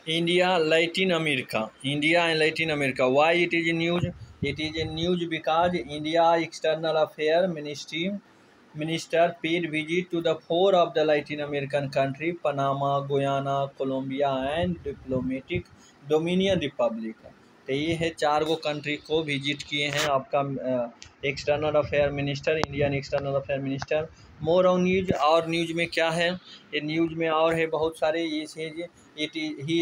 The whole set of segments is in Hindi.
India, Latin America. India and Latin America. Why it is in news? It is in news because India External Affairs Minister paid visit to the four of the Latin American country, Panama, Guyana, Colombia and diplomatic Dominion Republic. तो ये है चार गो कंट्री को विजिट किए हैं आपका external affair minister, Indian external affair minister. More on news, और न्यूज में क्या है, ये न्यूज में और है बहुत सारे। He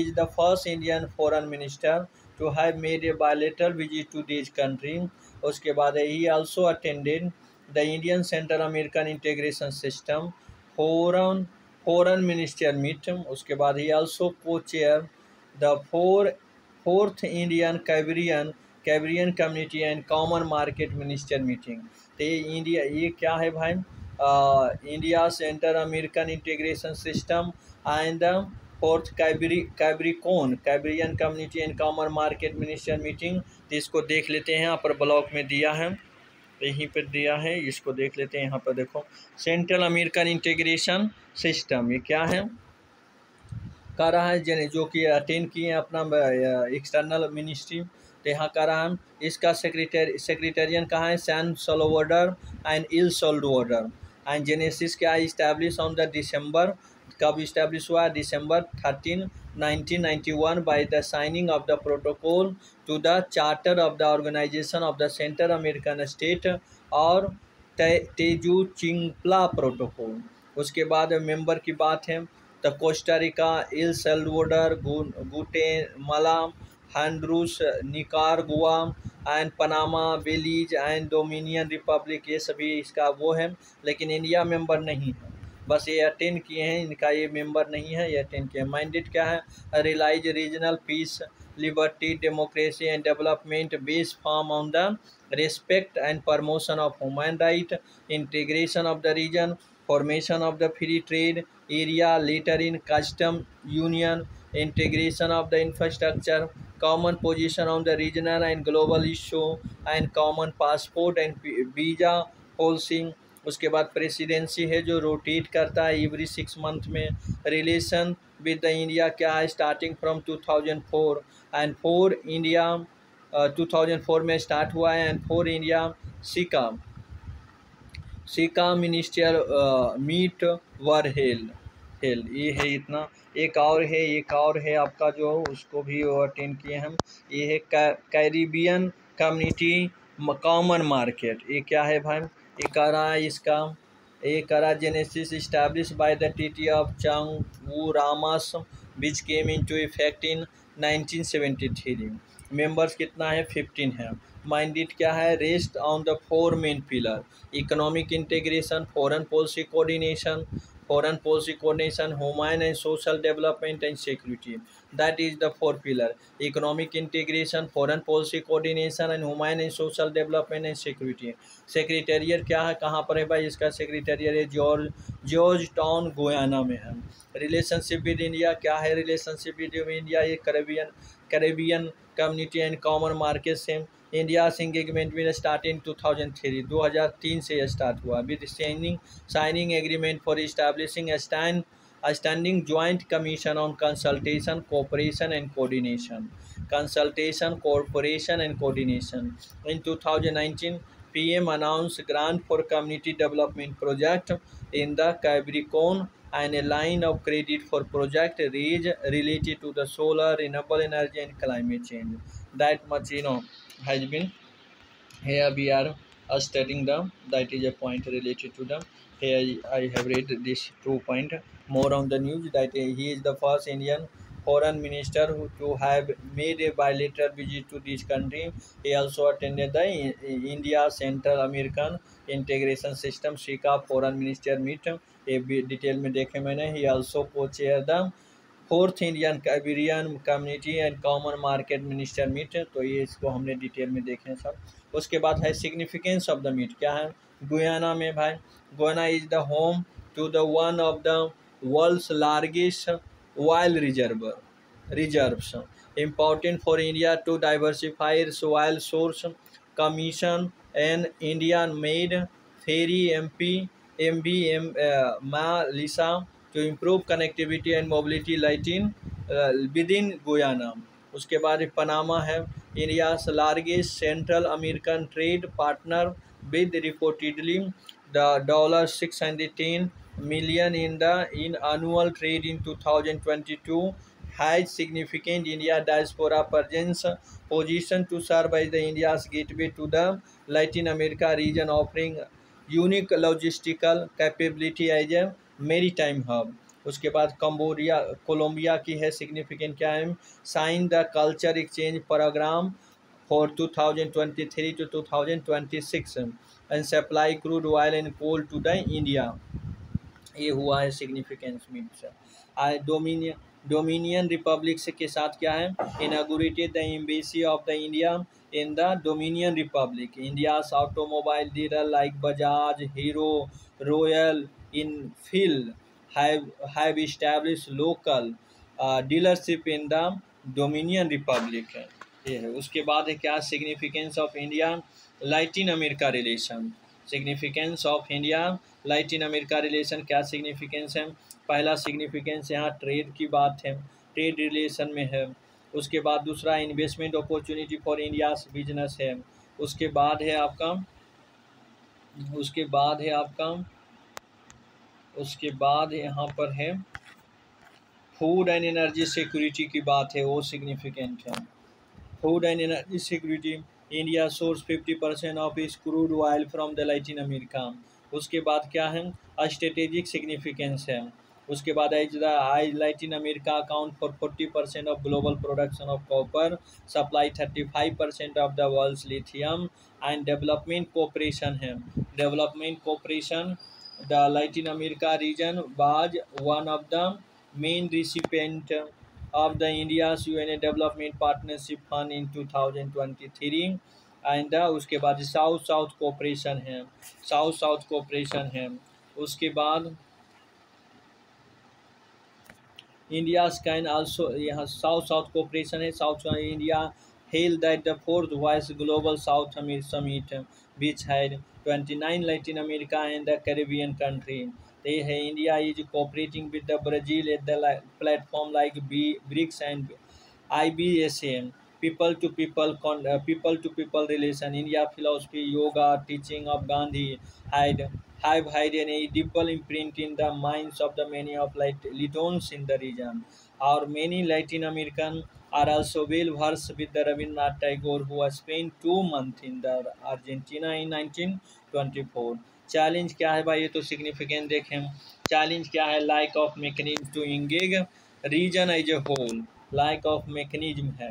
is the first Indian foreign minister to have made a bilateral visit to this country. उसके बाद he also attended the Indian central American integration system foreign minister meet. उसके बाद he also co chair the fourth Indian Caribbean community and common market minister meeting. तो ये इंडिया, ये क्या है भाई, India centre American integration system and the fourth Caribbean community and common market minister meeting. तो इसको देख लेते हैं, यहाँ पर ब्लॉक में दिया है, यहीं पर दिया है, इसको देख लेते हैं। यहाँ पर देखो, सेंट्रल अमेरिकन इंटीग्रेशन सिस्टम, ये क्या है कर रहा है, जो कि अटेंड किए अपना एक्सटर्नल मिनिस्ट्री। तो यहाँ कर रहा है, इसका सेक्रेटेरियन कहाँ है, San Salvador and El Salvador. And genesis क्या है, इस्टेब्लिश ऑन द दिसंबर, कब इस्टेब्लिश हुआ, December 13, 1991 by the signing of the protocol to the charter of the organisation of the Central American state और तेजुचिंक्ला प्रोटोकॉल। उसके बाद मेंबर की बात है तो Costa Rica, El Salvador, Guatemala, Honduras, Nicaragua and Panama, Belize and Dominion Republic, ये सभी इसका वो है, लेकिन इंडिया मेंबर नहीं है। बस ये अटेंड किए हैं, इनका ये मेंबर नहीं है, ये अटेंड किए हैं। मैंडेट क्या है, realise regional peace, liberty, democracy and development based form on the respect and promotion of human right, integration of the region, formation of the free trade area, later in custom union, integration of the infrastructure, common position on the regional and global issue, and common passport and visa policy। उसके बाद प्रेसिडेंसी है जो रोटेट करता है एवरी 6 मंथ में। रिलेशन विद द इंडिया क्या है, starting from 2004 and for India 2004 में स्टार्ट हुआ है, एंड फॉर इंडिया सिका मिनिस्टर मीट वर हेल। ये है इतना। एक और है आपका जो उसको भी अटेंड किए हम, ये है कैरिबियन कम्युनिटी कॉमन मार्केट। ये क्या है भाई, ये कर रहा है इसका, ये करा genesis establish by the treaty of Chaguaramas which came into effect in 1973। Members कितना है, 15 है। माइंडेट क्या है, rest on the 4 main pillar, economic integration, foreign policy coordination, human and social development and security. That is the 4 pillar, economic integration, foreign policy coordination and human and social development and security. Secretariat क्या है, कहाँ पर है भाई, इसका सेक्रेटेरिएट है जॉर्ज टाउन गुयाना में है। रिलेशनशिप विद इंडिया क्या है, रिलेशनशिप विद इंडिया ये Caribbean community and common market से इंडिया एंगेजमेंट में स्टार्ट इन 2003 से स्टार्ट हुआ with signing agreement for establishing standing joint commission on consultation cooperation and coordination in 2019 PM announced grant for community development project in the Capricorn and a line of credit for project related to the solar, renewable energy and climate change. That much has been here. We are studying that is a point related to them. Here I have read this 2 point more on the news that he is the first Indian foreign minister to have made a bilateral visit to this country. He also attended the India Central American Integration System (SICA) foreign minister meet. ये डिटेल में देखे मैंने। He also co chair the fourth Indian Caribbean community and common market minister meet. तो ये इसको हमने डिटेल में देखे सब। उसके बाद है सिग्निफिकेंस ऑफ द मीट क्या है, गुयाना में भाई, Guyana is the home to the one of the world's largest oil reserves, important for India to diversify its oil source, commission an Indian-made ferry MV Malisa to improve connectivity and mobility. Latin with in Guyana. उसके बाद पनामा है, India's largest central American trade partner with reportedly the $610 million in annual trade in 2022, has significant India diaspora presence, position to serve as the India's gateway to the Latin America region, offering unique logistical capability as a maritime hub। उसके बाद कोलंबिया की है सिग्निफिकेंट क्या है, sign the culture exchange programme for 2023 to 2026 and supply crude oil and coal to the India। ये हुआ है सिग्निफिकेंस मीन्स। डोमिनियन रिपब्लिक से के साथ क्या है, inaugurated the embassy of the India in the dominion Republic. India's automobile dealer like Bajaj, hero, royal Enfield have established local dealership in the dominion Republic. ये है। उसके बाद है क्या, significance of India Latin America relation. Significance of India Latin America relation क्या सिग्निफिकेंस है, पहला सिग्निफिकेंस यहाँ ट्रेड की बात है, ट्रेड रिलेशन में है। उसके बाद दूसरा investment opportunity for India's business है। उसके बाद है आपका यहाँ पर है फूड एंड एनर्जी सिक्योरिटी की बात है, वो सिग्निफिकेंट है। Food and energy security, India source 50% of इस crude oil from the Latin America. उसके बाद क्या है, स्ट्रेटेजिक सिग्निफिकेंस है। उसके बाद आज Latin America account for 40% of global production of copper, supply 35% of the world's lithium and development cooperation है। Development cooperation, the Latin America region was one of the main recipient of the India's UN Development Partnership Fund in 2023 and उसके बाद साउथ कोऑपरेशन है, साउथ कोऑपरेशन है। उसके बाद इंडिया कैन आल्सो, यहाँ साउथ कोऑपरेशन है। South India held that the 4th vice global south summit which had 29 Latin America and the Caribbean country. they है India is cooperating with the Brazil at the platform like BRICS and IBSA, people to people relation। India philosophy, yoga, teaching of Gandhi have had a deep imprint in the minds of the many of Litons in the region। Or many Latin American are also well versed with the Rabindranath Tagore, who has spent 2 months in the Argentina in 1924। Challenge क्या है भाई, ये तो सिग्निफिकेंट देखें। चैलेंज क्या है, like of mechanism to engage region as a whole. Like of mechanism है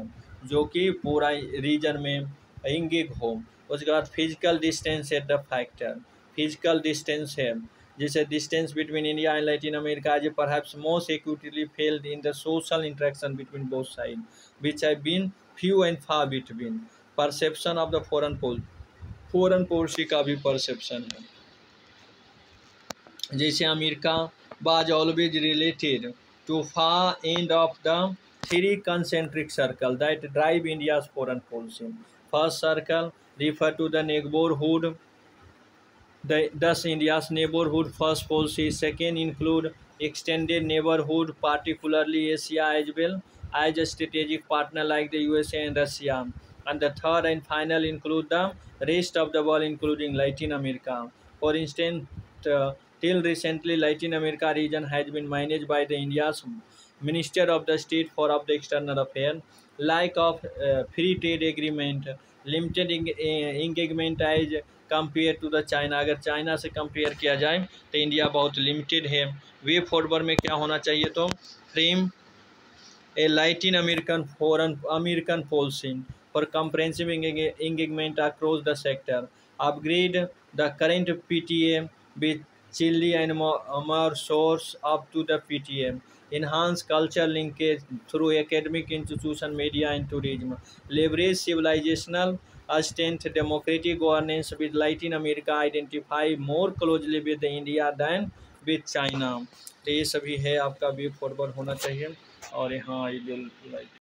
जो कि पूरा रीजन में इंगेज हो। उसके बाद फिजिकल डिस्टेंस है द फैक्टर। फिजिकल डिस्टेंस है, जैसे distance between India and Latin America is perhaps most acutely felt in the social interaction between both side which have been few and far between. Perception of the foreign policy का भी परसेप्शन है, जैसे America was always related to far end of the 3 concentric circle that drive India's foreign policy। First circle refer to the neighborhood, thus India's neighborhood first policy। Second include extended neighborhood, particularly Asia as well as a strategic partner like the USA and Russia। And the third and final include the rest of the world including Latin America। For instance, till recently, Latin America region has been managed by the India's Minister of the State for of the External Affairs। Lack of free trade agreement, limited engagement as compared to the China। अगर चाइना से कंपेयर किया जाए तो इंडिया बहुत लिमिटेड है। वे फॉरवर्ड में क्या होना चाहिए, तो frame A Latin American policy for comprehensive engagement across the sector, upgrade the current PTA with Chile and more source up to the PTA, enhance culture linkage through academic institution, media and tourism, leverage civilizational strength, democratic governance with Latin America, identify more closely with India than with China। तो ये सभी है आपका वे फॉरवर्ड होना चाहिए। और यहाँ आई विल